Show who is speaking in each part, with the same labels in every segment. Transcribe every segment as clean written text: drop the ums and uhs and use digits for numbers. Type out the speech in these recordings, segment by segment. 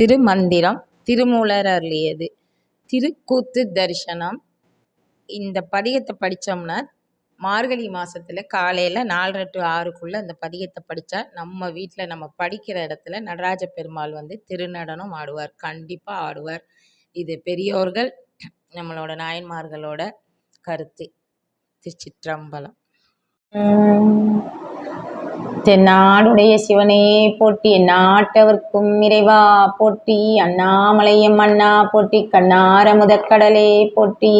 Speaker 1: திருமந்திரம் திருமூலர் அருளியது. திருக்கூத்து தரிசனம். இந்த பதிகத்தை படித்தோம்னா மார்கழி மாதத்தில் காலையில் 4:30 to 6 அந்த பதிகத்தை படித்தா நம்ம வீட்டில் நம்ம படிக்கிற இடத்துல நடராஜ பெருமாள் திருநடனம் ஆடுவார், கண்டிப்பாக ஆடுவார். இது பெரியோர்கள் நம்மளோட நாயன்மார்களோட கருத்து. திருச்சிற்றம்பலம். தென்னாடுடைய சிவனே போற்றி, எந்நாட்டவர்க்கும் இறைவா போற்றி. அண்ணாமலையம் அண்ணா போற்றி, கண்ணார முதற்கடலே போற்றி.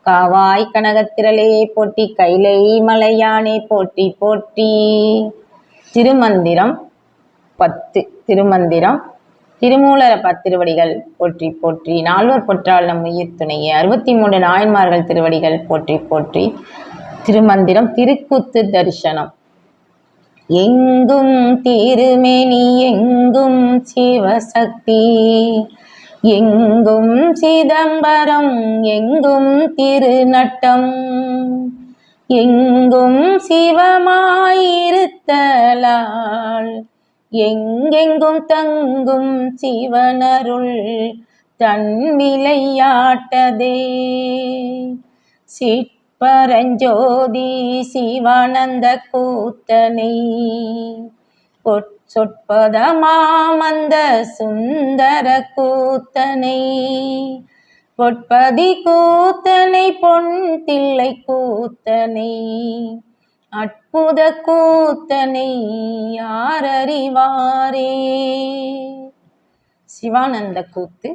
Speaker 1: காவாய் கனகத்திரளே போற்றி, கைலை மலையானே போற்றி போற்றி. திருமந்திரம் 10. திருமந்திரம் திருமூலர் திருவடிகள் போற்றி போற்றி. நால்வர் பொற்றால் நம் உயிர் துணையே 63 நாயன்மார்கள் திருவடிகள் போற்றி போற்றி. திருமந்திரம் திருக்கூத்து தரிசனம். எங்கும் திருமேனி எங்கும் சிவசக்தி, எங்கும் சிதம்பரம் எங்கும் திருநட்டம், எங்கும் சிவமாயிருத்தலால் எங்கெங்கும் தங்கும் சிவனருள் தன் விளையாட்டதே. பரஞ்சோதி சிவானந்த கூத்தனை சொற்பதமாமந்த சுந்தர கூத்தனை, பொற்பதி கூத்தனை பொன் தில்லை கூத்தனை, அற்புத கூத்தனை யாரறிவாரே. சிவானந்த கூத்து.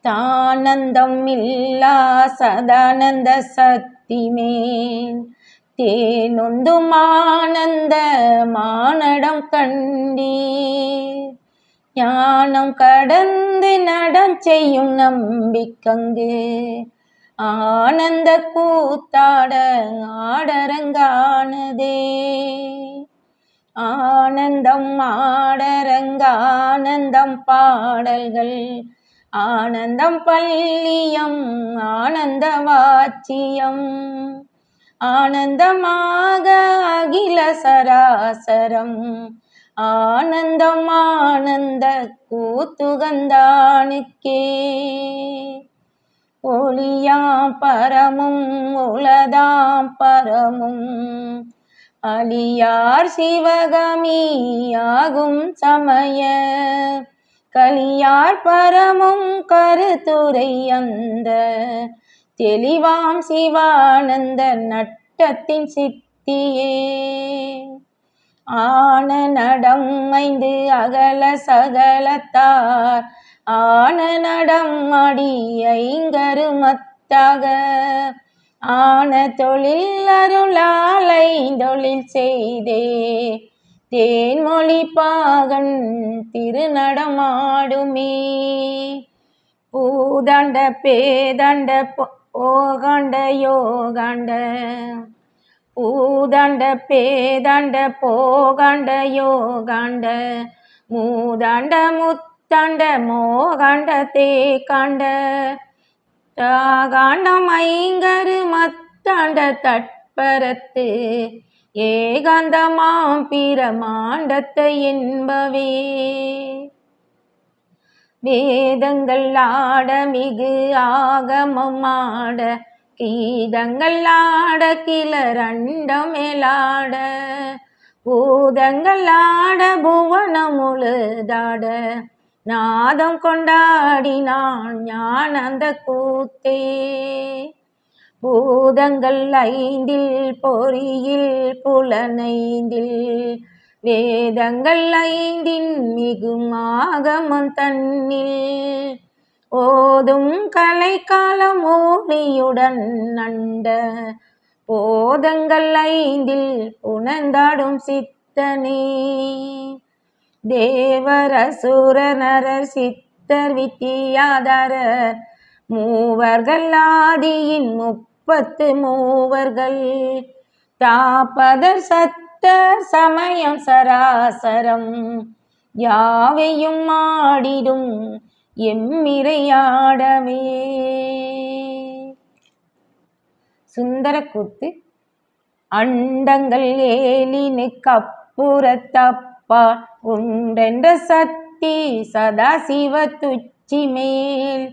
Speaker 1: தானந்தம் இல்லா சதானந்த சத்திமேன் தேனொந்தும் ஆனந்த மானடம் கண்டீர், ஞானம் கடந்து நடம் செய்யும் நம்பிக்கங்கு ஆனந்த கூத்தாட ஆடரங்கானதே. ஆனந்தம் ஆடரங்கானந்தம் பாடல்கள் ஆனந்தம் பள்ளியம் ஆனந்த வாச்சியம், ஆனந்தமாக அகில சராசரம் ஆனந்தம் ஆனந்த கூத்துகந்தானுக்கே. ஒளியாம் பரமும் உலதாம் பரமும் அழியார் சிவகமியாகும் சமய, கலியார் பரமும் கருத்துரை அந்த தெளிவாம் சிவானந்த நட்டத்தின் சித்தியே. ஆன நடம் 5 அகல சகலத்தார் ஆன நடம் அடி 5 ஆன தொழில் அருளாலை தொழில் செய்தே தேன்மொழி பாகன் திருநடமாடுமே. பூதாண்ட பேதாண்ட போகாண்ட யோகாண்ட, பூதாண்ட பேதாண்ட போகாண்ட யோகாண்ட, மூதாண்ட முத்தாண்ட மோகாண்ட தேகாண்ட, தாகாண்டம் 5 மத்தாண்ட தட்பரத்து ஏகாந்தமாம் பிரமாண்டத்தை என்பவே. வேதங்கள் ஆட மிகு ஆகமம் ஆட, கீதங்கள் ஆட கிளரண்டம் மேலாட, பூதங்கள் ஆட புவனம் முழுதாட, நாதம் கொண்டாடினான் ஞானந்த கூத்தே. பூதங்கள் 5 பொறியில் புலனைந்தில், வேதங்கள் 5 மிகும் ஆகமம் தன்னில், ஓதும் கலைக்காலம் ஓலியுடன் நண்ட, போதங்கள் 5 புனந்தாடும் சித்தனே. தேவர் அசுர நரர் சித்தர் வித்தியாதரர் மூவர்கள் ஆதியின் 30 மூவர்கள், தாப்பதர் சத்தர் சமயம் சராசரம் யாவையும் ஆடிடும் எம்மிரையாடவே. சுந்தர கூத்து. அண்டங்கள் ஏலினுக்கு அப்புறத்தப்பா உண்டென்ற சத்திய சக்தி சதாசிவ துச்சி மேல்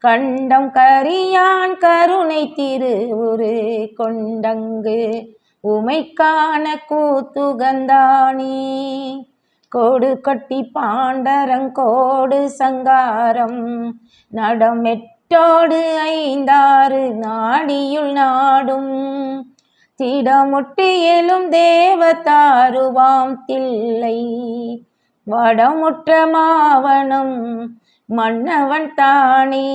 Speaker 1: கண்டம் கரியான் கருணை திருவுரு கொண்டங்கு உமைக்கான கூத்துகந்தானி கோடு கொட்டி பாண்டரங்கோடு சங்காரம் நடமெட்டோடு ஐந்தாறு நாடியுள் நாடும் திடமுட்டு எழும் தேவதாருவாம் தில்லை வடமுற்ற மாவனம் மன்னவன் தானே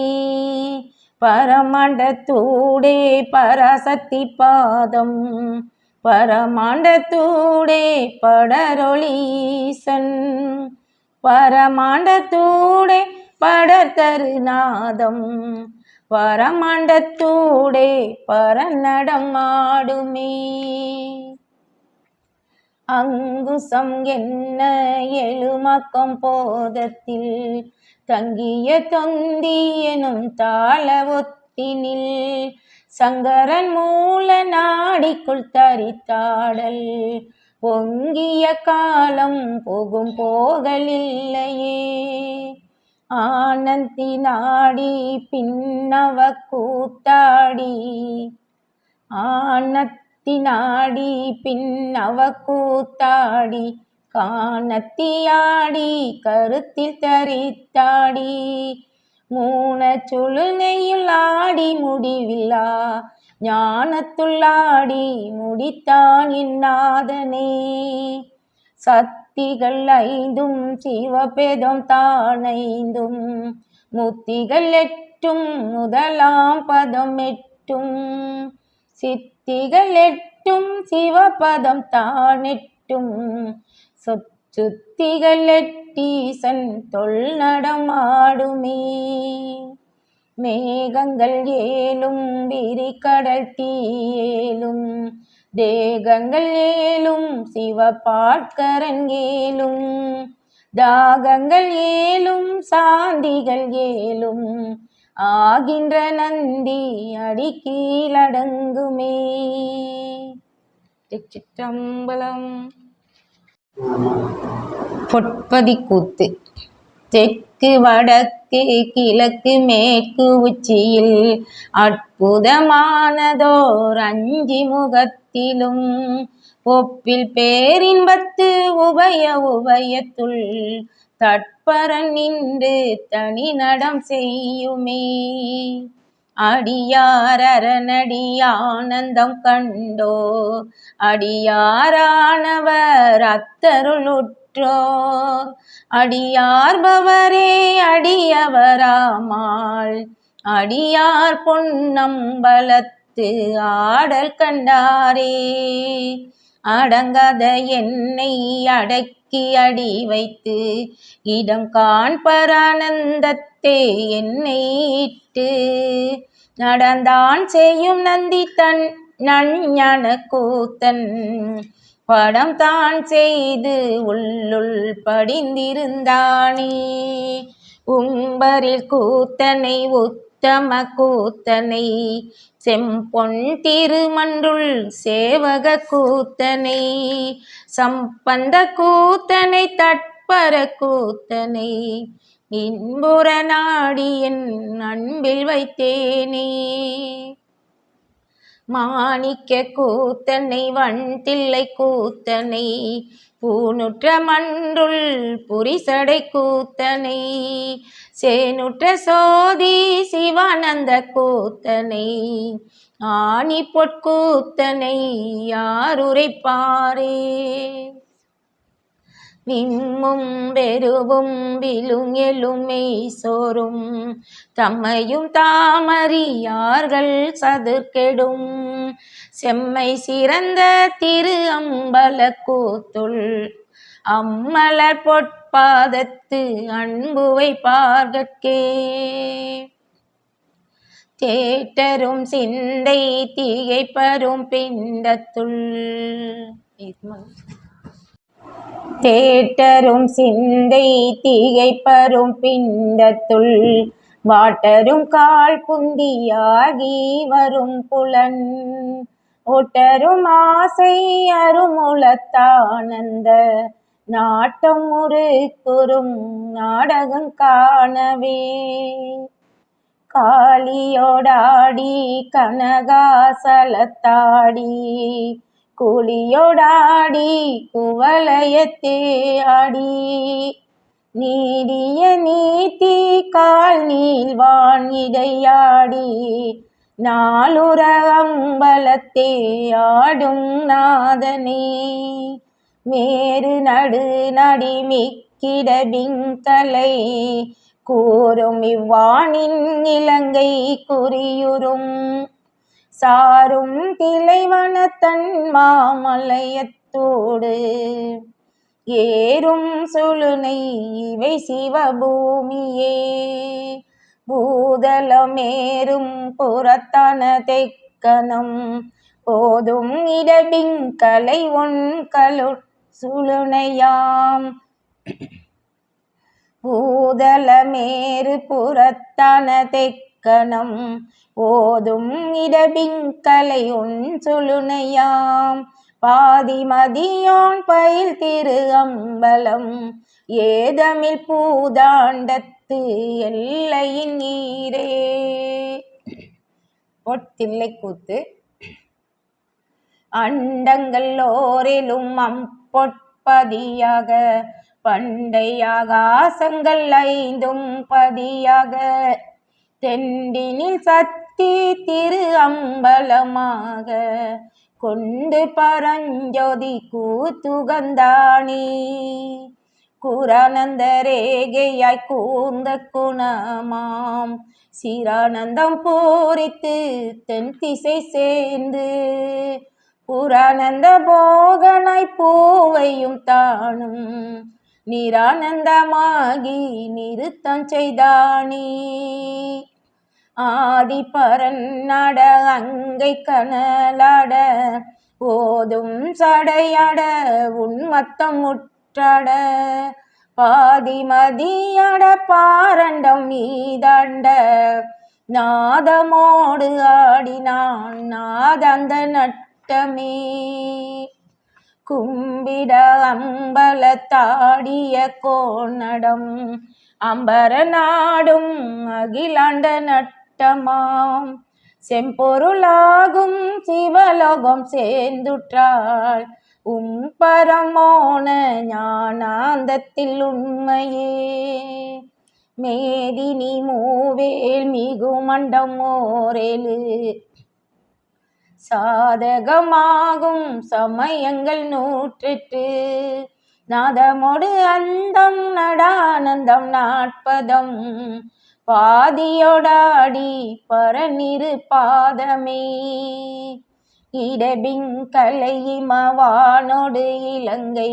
Speaker 1: பரமாண்டத்தூடே பராசக்தி பாதம் பரமாண்டத்தூடே படரொளீசன் பரமாண்டத்தூடே படர்தருநாதம் பரமாண்டத்தூடே பரநடம் ஆடுமே அங்குசம் என்ன எழுமக்கம் போதத்தில் தங்கிய தொந்தி எனும் தாள ஒத்தினில் சங்கரன் மூல நாடிக்குள் தரித்தாடல் பொங்கிய காலம் போகும் போகலில்லையே ஆனந்தி நாடி பின்னவ கூத்தாடி ஆனத்தி நாடி பின்னவ கூத்தாடி காணத்தியாடி கருத்தில் தரித்தாடி மூன சுழுனையுள் ஆடி முடிவில்லா ஞானத்துள்ளாடி முடித்தான் இந்நாதனே சத்திகள் ஐந்தும் சிவபேதம் தானைந்தும் முத்திகள் எட்டும் முதலாம் பதம் எட்டும் சித்திகள் எட்டும் சிவபதம் தானெட்டும் சுத்திகள் எட்டீசன் தொல்நடம் ஆடுமே மேகங்கள் ஏலும் விரிகடல் தீயேலும் தேகங்கள் ஏலும் சிவபாட்கரன் ஏலும் தாகங்கள் ஏலும் சாந்திகள் ஏலும் ஆகின்ற நந்தி அடி கீழடங்குமே. சிற்றம்பலம். பொற்பதி கூத்து. தெற்கு வடக்கு கிழக்கு மேற்கு உச்சியில் அற்புதமானதோர் அஞ்சி முகத்திலும் ஒப்பில் பேரின்பத்து உபயத்துள் தற்பரன் நின்று தனி நடம் செய்யுமே. அடியார் அரணடி ஆனந்தம் கண்டோ அடியாரானவர் அத்தருள் உற்றோர் அடியார்பவரே அடியவராமாள் அடியார் பொன்னம்பலத்து ஆடல் கண்டாரே. அடங்காத என்னை அடக்கி அடி வைத்து இடம் காண்பரானந்தத்தே என்னை இட்டு நடந்தான் செய்யும் நந்தி தன் நஞ்ஞான கூத்தன் படம் தான் செய்து உள்ளுள் படிந்திருந்தானே. உம்பரில் கூத்தனை உத்தம கூத்தனை செம்பொன் திருமன்றுள் சேவக கூத்தனை சம்பந்த கூத்தனை தட்பர கூத்தனை இன்புற நாடி என் அன்பில் வைத்தேனே. மாணிக்க கூத்தனை வண்தில்லை கூத்தனை பூனுற்ற மன்றுள் புரிசடை கூத்தனை சேனுற்ற சோதி சிவானந்த கூத்தனை ஆணி பொற்கூத்தனை யாருரைப்பாரே. விம்மும் வெறுவும் விழுங்கெழுமை சோறும் தம்மையும் தாமறியார்கள் சதுர்கெடும் செம்மை சிறந்த திரு அம்பல கூத்துள் அம்மலர் பொற்பாதத்து அன்புவை பார்கட்கே. தேட்டரும் சிந்தை திகைப்பரும் பிண்டத்துள் தேட்டரும் சிந்தை திகைப்பரும் பிண்டத்துள் வாட்டரும் கால் புந்தியாகி வரும் புலன் ஒட்டரும் ஆசை அருமுலத்தானந்த நாட்டம் ஒரு குறும் நாடகம் காணவே காளியோடாடி கனகாசலத்தாடி கூலியோடாடி குவலயத்தே ஆடி நீடிய நீத்தி கால் நீள்வான் இடையாடி நாளுற அம்பலத்தே ஆடும் நாதனே மேரு நடு நடிமிக்கிட பிங்கலை கூறும் இவ்வானின் இலங்கை குறியுறும் சாரும் திளைவனத்தன் மாமலையத்தோடு ஏறும் சுழுனை இவை சிவபூமியே பூதலமேறும் புறத்தான தெக்கனம் போதும் இடபிங்கலை ஒன்கலு சுழுனையாம் பூதலமேறு புறத்தான தெக்கனம் ஓதும் இடபிங்கலை ஒன் சுழுனையாம் பாதிமதியோன் பயில் திரு அம்பலம் ஏதமிழ் பூதாண்டத்து எல்லையின் நீரே. பொற்தில்லைக்கூத்து. அண்டங்கள் ஓரிலும் அம்பொற்பதியாக பண்டையாக ஆசங்கள் ஐந்தும் பதியாக தெண்டினில் சத்தி திரு அம்பலமாக கொண்டு பரஞ்சோதி கூத்துகந்தானி குரானந்த ரேகையாய் கூர்ந்த குணமாம் சீரானந்தம் பூரித்து தென் திசை சேர்ந்து புரானந்த போகனாய் பூவையும் தானும் நிரானந்தமாகி நிறுத்தம் செய்தானி ஆதி பரன் நட அங்கை கனலாட ஓதும் சடையாட உன்மத்தம் முற்றாட பாதிமதியாட பாரண்டம் மீதாண்ட நாதமோடு ஆடினான் நாதந்த நட்டமே கும்பிட அம்பலத்தாடிய கோணடம் அம்பர நாடும் அகிலாண்ட நட்டமாம் செம்பொருளாகும் சிவலோகம் சேர்ந்துற்றாள் பரமோன ஞானாந்தத்தில் உண்மையே மேதினி மூவேல் மிகு மண்டம் ஓரேலு சாதகமாகும் சமயங்கள் 108 நாதமோடு அந்தம் நடானந்தம் நாட்பதம் பாதியோடாடி பரநிரு பாதமே இடபிங்கலை இமவானோடு இலங்கை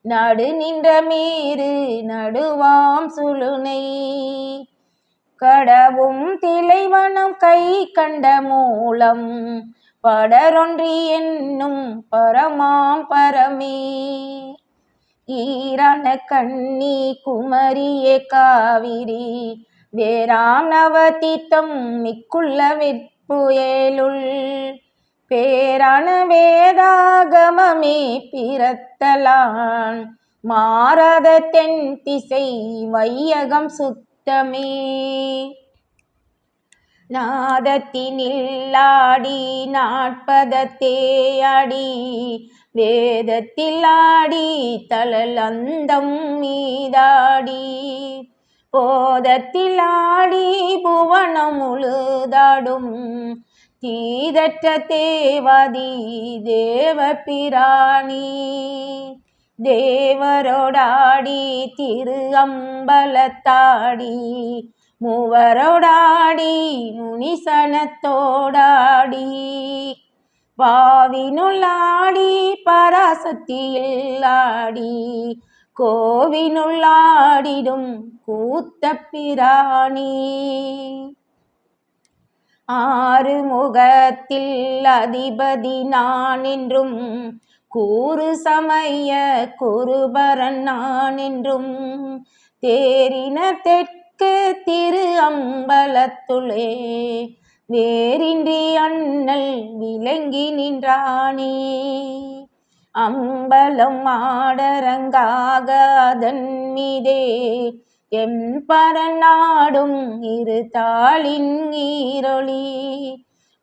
Speaker 1: நடு நின்ற மீறு நடுவாம் சுழுனை கடவும் திளைவனம் கை கண்ட மூலம் படரொன்றி என்னும் பரமாம் பரமே ஈரான கண்ணி குமரியே காவிரி வேறாம் நவதீர்த்தம் மிக்குள்ள வெற்புயலுள் பேரான வேதாகமமே பிறத்தலான் மாறாத தென் திசை வையகம் சுத்தமே நாதத்தினில்லாடி நாட்பதத்தேயாடி வேதத்தில் ஆடி தளல் அந்தம் மீதாடி போதத்தில் ஆடி புவனம் முழுதாடும் தீதற்ற தேவாதி தேவ பிராணி தேவரோடாடி திரு அம்பலத்தாடி மூவரோடாடி முனிசனத்தோடாடி பாவினுள்ளாடி பராசக்தியில் ஆடி கோவினுள்ளாடிடும் கூத்த பிராணி ஆறு முகத்தில் அதிபதி நான் என்றும் கூறு சமய குருபரன் நான் என்றும் தேரின தெற்கு திரு அம்பலத்துளே வேரின்றி அண்ணல் விளங்கி நின்றானே அம்பலம் ஆடரங்காக அதன் மீதே எம்பரநாடும் இரு தாளின் ஈரொளி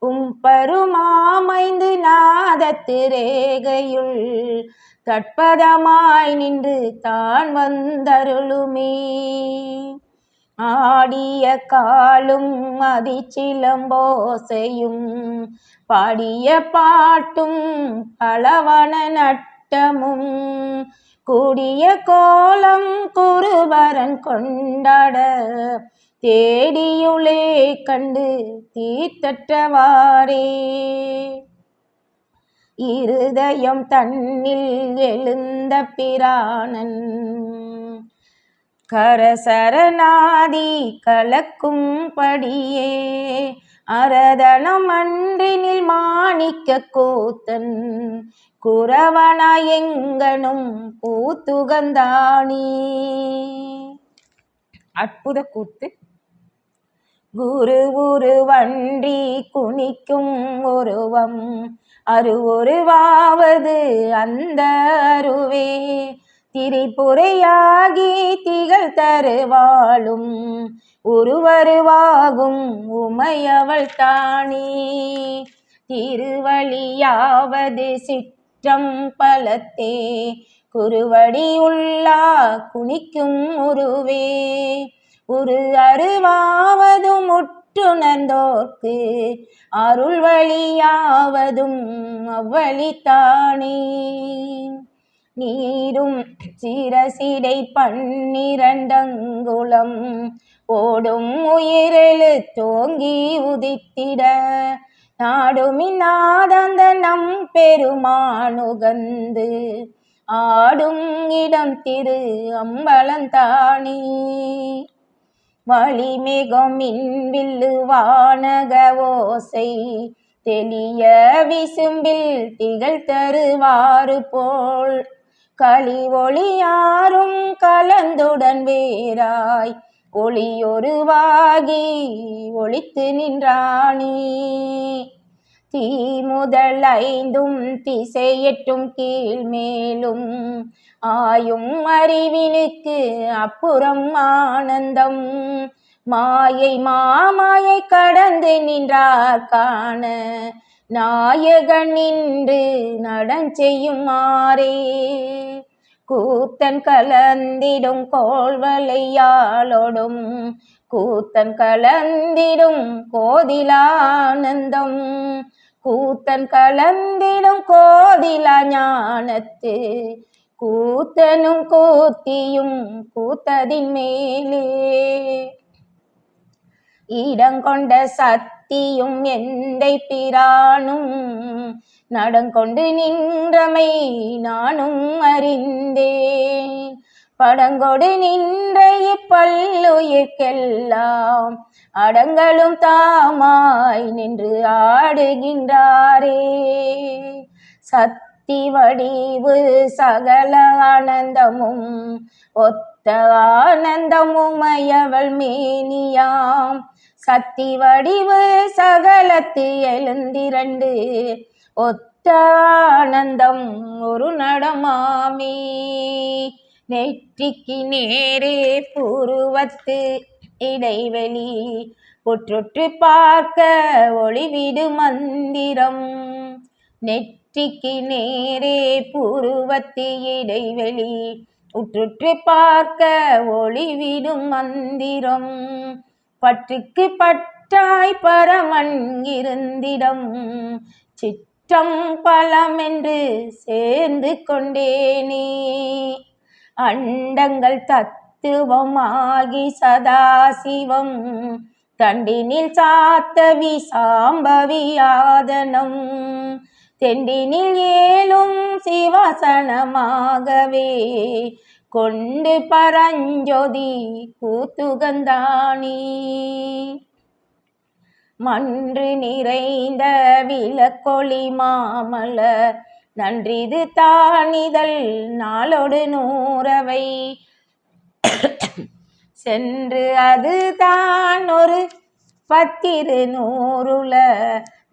Speaker 1: உம்பருமாமைந்து நாதத்து ரேகையுள் தட்பதமாய் நின்று தான் வந்தருளுமே. ஆடிய காலும் அதிச்சிலம்போசையும் பாடிய பாட்டும் பலவன நட்டமும் கூடிய கோலம் குருபரன் கொண்டாட தேடியுளே கண்டு தீர்த்தற்றவாறே. இருதயம் தன்னில் எழுந்த பிராணன் கரசரணாதி கலக்கும் படியே அரதனம் அன்றினில் மாணிக்க கூத்தன் குரவனாய் எங்கனும் கூத்துகந்தானி. அற்புத கூத்து. குரு உருவன்றி குனிக்கும் உருவம் அருவுருவாவது அந்த அருவே திரிபுரையாகி திகழ் தருவாளும் உருவருவாகும் உமையவள் தானே. திருவழியாவது சிற்றம் பலத்தே குருவடி உள்ளா குனிக்கும் உருவே ஒரு அருவாவதும் உற்றுணர்ந்தோர்க்கு அருள் வழியாவதும் அவ்வழித்தானே. நீரும் சிரசிடை 12 ஓடும் உயிரெழு தோங்கி உதித்திட நாடுமின்னாதந்த நம் பெருமானுகந்து ஆடும் இடம் திரு அம்பலந்தானே. வழிமிகும் மின்வில்லு வானக ஓசை தெளிய விசும்பில் திகழ் தருவாறு போல் களி ஒளியாரும் கலந்துடன் வேறாய் ஒளியொருவாகி ஒளித்து நின்றானே. தீ முதல் 5 திசையெட்டும் கீழ் மேலும் ஆயும் அறிவினுக்கு அப்புறம் ஆனந்தம் மாயை மாமாயை கடந்து நின்றார் காண நாயகன் நின்று நடஞ்செய்யுமாறே. கூத்தன் கலந்திடும் கோள்வளையாளோடும் கூத்தன் கலந்திடும் கோதிலானந்தம் கூத்தன் கலந்திடும் கோதிலா ஞானத்து கூத்தனும் கூத்தியும் கூத்ததின் மேலே. இடங்கொண்ட சத்தியும் எந்தை பிரானும் நடங்கொண்டு நின்றமை நானும் அறிந்தேன் படங்கொடு நின்ற இப்பல்லுயிர்க்கெல்லாம் அடங்களும் தாமாய் நின்று ஆடுகின்றாரே. சக்தி வடிவு சகல ஆனந்தமும் ஒத்த ஆனந்தமுமையவள் மேனியாம் சக்தி வடிவு சகலத்து 72 ஒத்த ஆனந்தம் ஒரு நடமாமே. நெற்றிக்கு நேரே புருவத்து இடைவெளி உற்றுற்று பார்க்க ஒளிவிடு மந்திரம் நெற்றிக்கு நேரே புருவத்து இடைவெளி உற்றுற்று பார்க்க ஒளிவிடும் மந்திரம் பற்றுக்கு பற்றாய் பரமன் இருந்திடம் சிற்றம் பலமென்று சேர்ந்து கொண்டேனே. அண்டங்கள் தத்துவமாகி சதாசிவம் தண்டினில் சாத்தவி சாம்பவியாதனம் தெண்டினில் ஏலும் சிவாசனமாகவே கொண்டு பரஞ்சோதி கூத்துகந்தானி. மன்று நிறைந்த விளக்கொளி மாமலர் நன்றிது தானிதழ் நாளொடு 100 சென்று அது தான் ஒரு 10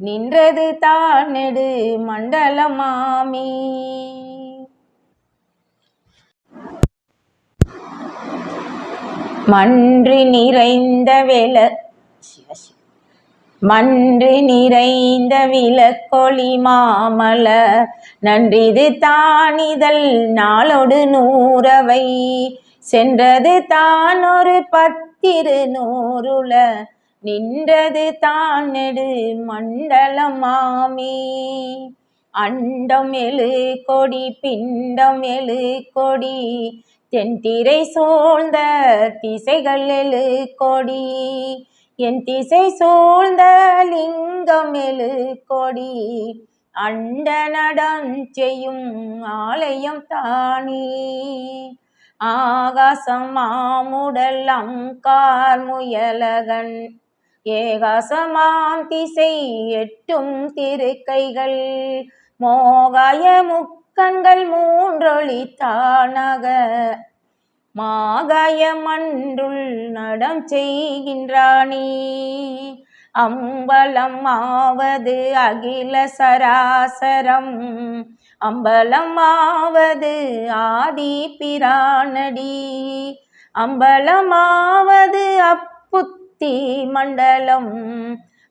Speaker 1: நின்றது தான் நெடு மண்டலமாமி. மன்று நிறைந்த விளக்கொளி மாமலர் நன்றிது தானிதழ் நாளொடு நூறவை சென்றது தான் ஒரு 10 நூறுல நின்றது தான் நெடு மண்டலமாமே. அண்டம் எழு கொடி பிண்டம் எழு கொடி தென்திரை சூழ்ந்த திசைகள் எழு கொடி என் திசை சூழ்ந்த லிங்கம் எழு கொடி அண்ட நடம் செய்யும் ஆலயம் தானே. ஆகாசம் மாமுடல் அங்கார் முயலகன் ஏகாசமாம் திசை 8 திருக்கைகள் மோகாய முக்கண்கள் 3 ஒளித்தானக மாகாய மன்றுள் நடம் செய்கின்றானே. அம்பலம் ஆவது அகில சராசரம் அம்பலம் ஆவது ஆதி பிரானடி அம்பலம் ஆவது அப்புத்தி மண்டலம்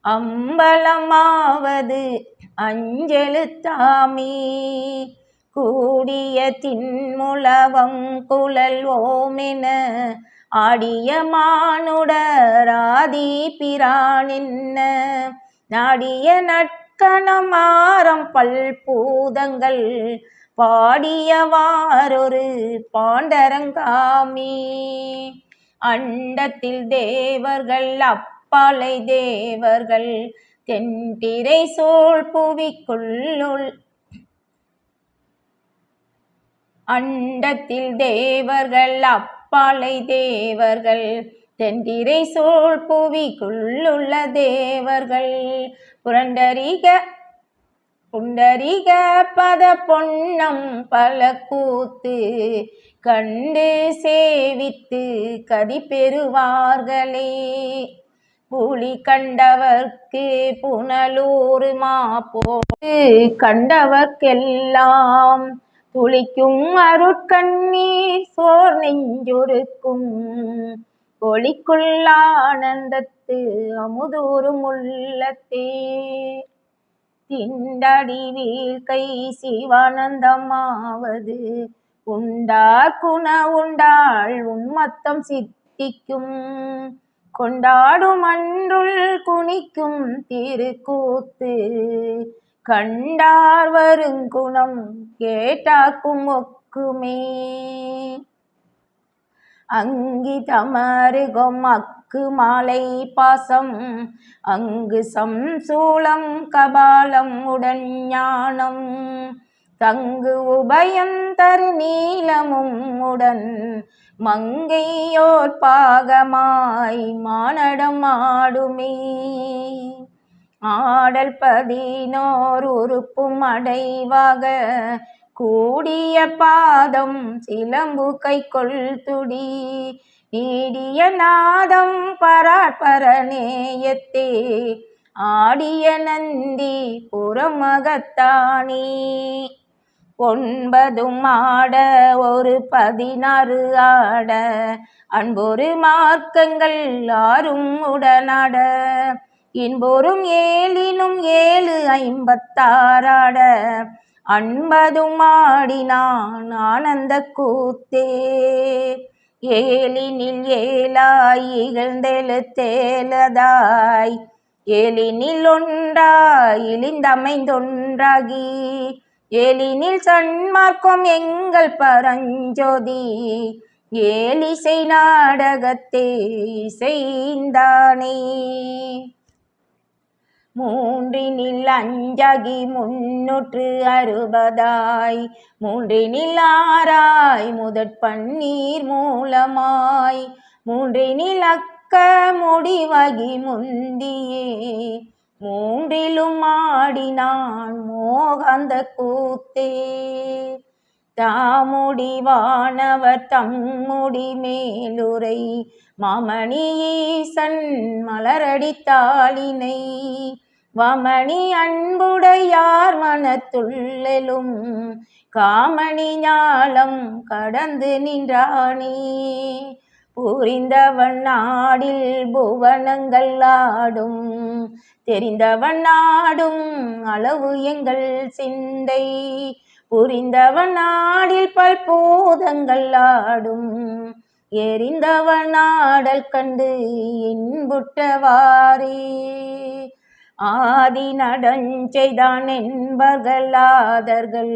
Speaker 1: அம்பலம் ஆவது அஞ்செழுத்தாமே. கூடிய தின்முலவம் குழல் ஓமென ஆடிய மானுடர் ஆதி பிரானென்ன நாடிய நற்கணம் ஆரம் பல்பூதங்கள் பாடியவாறொரு பாண்டரங்காமே. அண்டத்தில் தேவர்கள் அப்பாலை தேவர்கள் தென்திரை சூழ் புவிக்குள்ளுள் அண்டத்தில் தேவர்கள் அப்பாலை தேவர்கள் தென்திரை சூழ் புவிக்குள்ளுள்ள தேவர்கள் புண்டரிக பத பொன்னம் பல கூத்து கண்டு சேவித்து கதி பெறுவார்களே. புலி கண்டவர்க்கு புனலூர் மாப்போடு கண்டவர்க்கெல்லாம் துளிக்கும் அருட்கண்ணீர் சோர் நெஞ்சொருக்கும் ஒளிக்குள் ஆனந்தத்து அமுதூரும் உள்ளத்தே. திண்டடி வீழ்கை சிவானந்தமாவது உண்டார் குண உண்டாள் உன்மத்தம் சித்திக்கும் கொண்டாடும் அன்றுள் குனிக்கும் திருக்கூத்து கண்டார் வருங்குணம் கேட்டாக்கும் ஒக்குமே. அங்கி தமருகும் அக்கு மாலை பாசம் அங்கு சம்சூலம் கபாலம் உடன் ஞானம் தங்கு உபயம் தரு நீலமும் உடன் மங்கையோர் பாகமாய் மானடம் ஆடுமே. ஆடல் 11 உறுப்பும் அடைவாக கூடிய பாதம் சிலம்பு கைக்கொள் துடி நீடிய நாதம் பராற்பர நேயத்தே ஆடிய நந்தி புறமகத்தானே. 9 ஆட ஒரு 16 ஆட அன்பொரு மார்க்கங்கள் 6 உடனாட இன்பொரும் 7 56 ஆட அன்பதும் ஆடினான் ஆனந்த கூத்தே. 7 7ஆய் இகழ்ந்தெழுத்தேலதாய் 7 ஒன்றாய் இழிந்தமைந்தொன்றாகி 7 சன்மார்க்கம் எங்கள் பரஞ்சோதி ஏலிசை நாடகத்தே இசைந்தானே. 3 5ஆகி 360ஆய் 3 6ஆய் முதற்பன்னீர் மூலமாய் 3 அக்க முடிவாகி முந்தியே 3 ஆடினான் மோகாந்த கூத்தே. தாமுடிவானவர் தம்முடி மேலுரை மாமணி ஈசன் மலரடி தாளினை வமணி அன்புடையார் மனத்துள்ளெலும் காமணி ஞாலம் கடந்து நின்றானே. புரிந்தவன் நாடில் புவனங்கள் ஆடும், தெரிந்தவன் நாடும் அளவு எங்கள் சிந்தை. புரிந்தவன் நாடில் பல்பூதங்கள் ஆடும், எரிந்தவன் நாடல் கண்டு இன்புற்றவாறே. ஆதி நடஞ்செய்தான் என்பர்கள் ஆதர்கள்,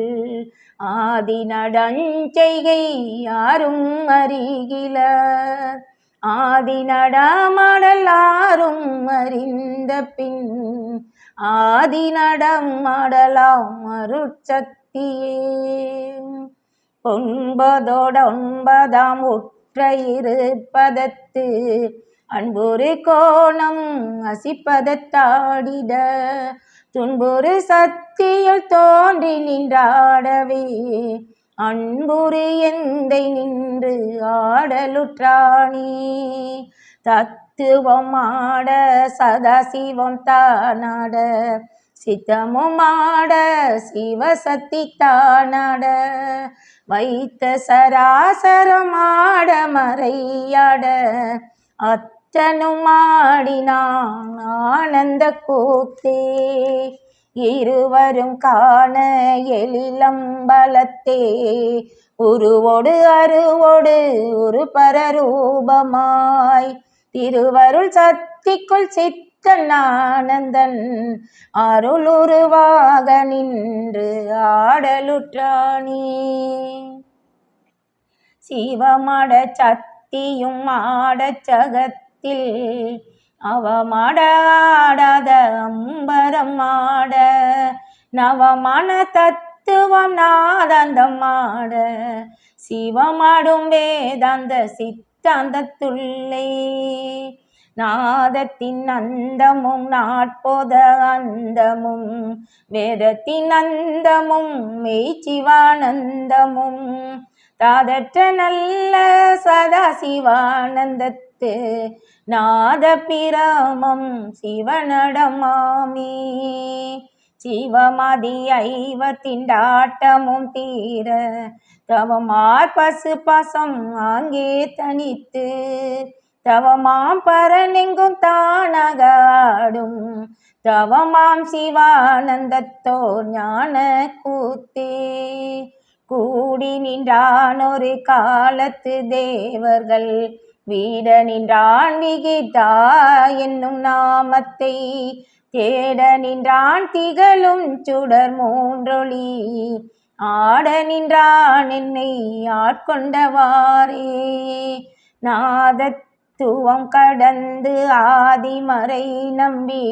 Speaker 1: ஆதி நடஞ்செய்கை யாரும் அறிகிலர். ஆதி நடமாடல் ஆரும் அறிந்த பின், ஆதி நடமாடலாம் அருட்சக்தியே. ஒன்பதோடொன்பதாம் உற்ற இருப்பதத்து, அன்பொரு கோணம் அசிப்பதத்தாடிட, துன்பொரு சக்தியில் தோன்றி நின்றாடவே, அன்புரு எந்தை நின்று ஆடலுற்றானே. தத்துவம் ஆட சதாசிவம் தானாட, சித்தமும் ஆட சிவசக்தி தானாட, வைத்த சராசரம் ஆட மறையாட, அத்தனும் ஆடினான் ஆனந்த கூத்தே. இருவரும் காண எழிலம்பலத்தே, உருவோடு அருவோடு ஒரு பரரூபமாய், திருவருள் சக்திக்குள் சித்தன் ஆனந்தன் அருள் உருவாக நின்று ஆடலுற்றானே. சிவமட சக்தியும் ஆடச் சகத்தில், அவமாட ஆடாத அம்பரம் ஆட, நவமான தத்துவம் நாதாந்தம் ஆட, சிவமாடும் வேதாந்த சித்தாந்தத்துள்ளே. நாதத்தின் அந்தமும் நாற்போத அந்தமும், வேதத்தின் அந்தமும் மெய்ச்சிவானந்தமும், தாதற்ற நல்ல சதாசிவானந்தத்து நாத பிரமம் சிவனடமாமே. சிவமதி ஐவத்திண்டாட்டமும் தீர, தவமார் பசு பாசம் ஆங்கே தனித்து, தவமாம் பரனெங்கும் தானாக ஆடும், தவமாம் சிவானந்தத்தோர் ஞான கூத்தே. கூடி நின்றான் ஒரு காலத்து தேவர்கள், வீட நின்றான் விகிதா என்னும் நாமத்தை, தேட நின்றான் திகழும் சுடர் மூன்றொளி, ஆட நின்றான் என்னை ஆட்கொண்டவாறே. நாதத்துவம் கடந்து ஆதிமறை நம்பி,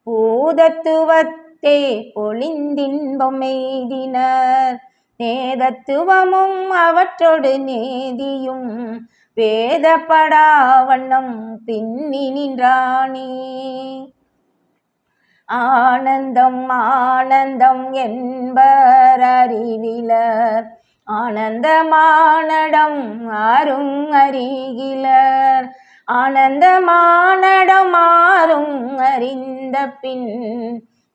Speaker 1: பூதத்துவத்தே பொழிந்தின்பம் எய்தினர், நேதத்துவமும் அவற்றோடு நேதியும் வேதப்படா வண்ணம் பின்னி நின்றானே. ஆனந்தம் ஆனந்தம் என்பர் அறிவிலர், ஆனந்தமானடம் ஆரும் அறிகிலர், ஆனந்தமானடம் ஆரும் அறிந்த பின்,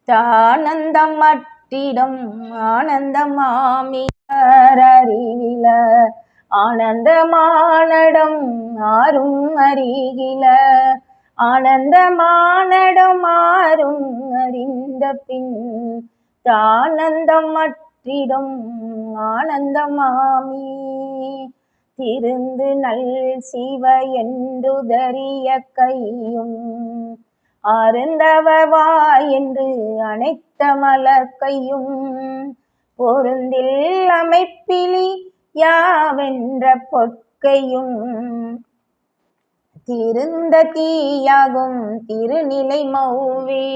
Speaker 1: தானந்தம் மற்றிடம் ஆனந்தமாமியர் அறிவிலர், ஆனந்தமானடம் ஆரும் அறிகிலர், ஆனந்தமானடம் ஆரும் அறிந்த பின், தானந்தம் மற்றிடம் ஆனந்தமாமி. திருந்து நல் சிவ என்றுதறிய கையும், அருந்தவர் வாய் என்று அனைத்த மலர்க்கையும், பொருந்தில் அமைப்பிலி யாவென்ற பொற்கையும், திருந்த தீயாகும் திருநிலை மௌவே.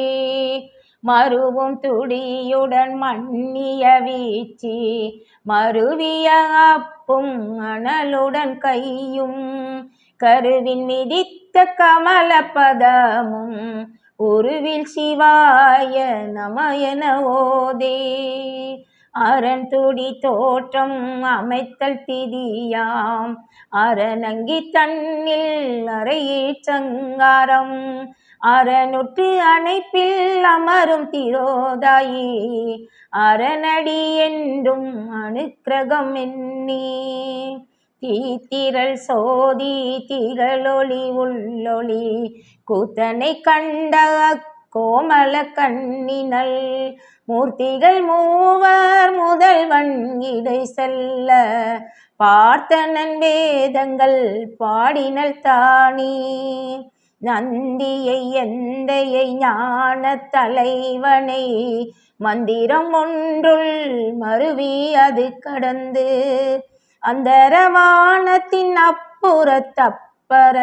Speaker 1: மருவும் துடியுடன் மன்னிய வீச்சி, மருவிய அப்பும் அனலுடன் கையும், கருவின் மிதித்த கமல பதமும், உருவில் சிவாய நமயன ஓதே. அரண் துடி தோற்றம் அமைத்தல் திதியாம், அரணங்கி தன்னில் அறையீற் சங்காரம், அரணுற்று அணைப்பில் அமரும் திரோதாயி, அரணடி என்றும் அனுக்கிரகம் எண்ணி. தீத்திரள் சோதி திகழொளி உள்ளொளி கூத்தனை கண்ட கோமல கண்ணினள் மூர்த்திகள் மூவர் முதல்வன் இடை செல்ல பார்த்தனன் வேதங்கள் பாடினள் தானே நந்தியை எந்தையை ஞான தலைவனை மந்திரம் ஒன்றுள் மருவி அது கடந்து அந்தரவானத்தின் அப்புறத்தப்பர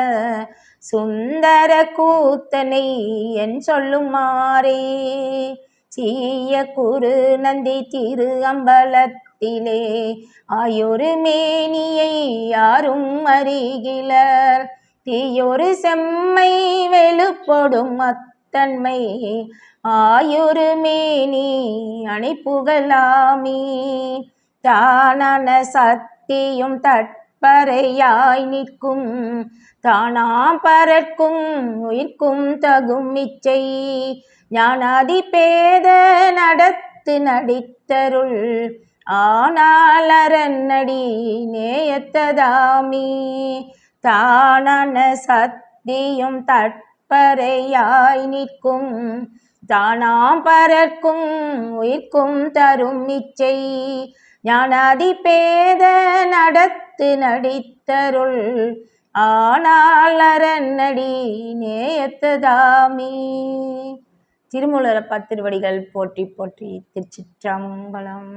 Speaker 1: சுந்தர கூத்தனை என் சொல்லுமாறே சீய குரு நந்தி திரு அம்பலத்திலே ஆயொரு மேனியை யாரும் அறிகிலர் தீயொரு செம்மை வெளுப்பொடும் அத்தன்மை ஆயொரு மேனி அணிப்புகழாமே தானான சத்தியும் தட்பறையாய் நிற்கும் தானாம் பரற்கும் உயிர்க்கும் தகும் இச்சை ஞானாதி பேத நடத்து நடித்தருள் ஆனால் அரண்நடி நேயத்ததாமி தானான சத்தியும் தட்பறையாய் நிற்கும் தானாம் பரற்கும் உயிர்க்கும் தரும் இச்சை ஞானாதி பேத நடத்து நடித்தருள் ஆனால் அரண்நடி நேயத்ததாமி. திருமூலர் திருவடிகள் போற்றி போற்றி. திருச்சிற்றம்பலம்.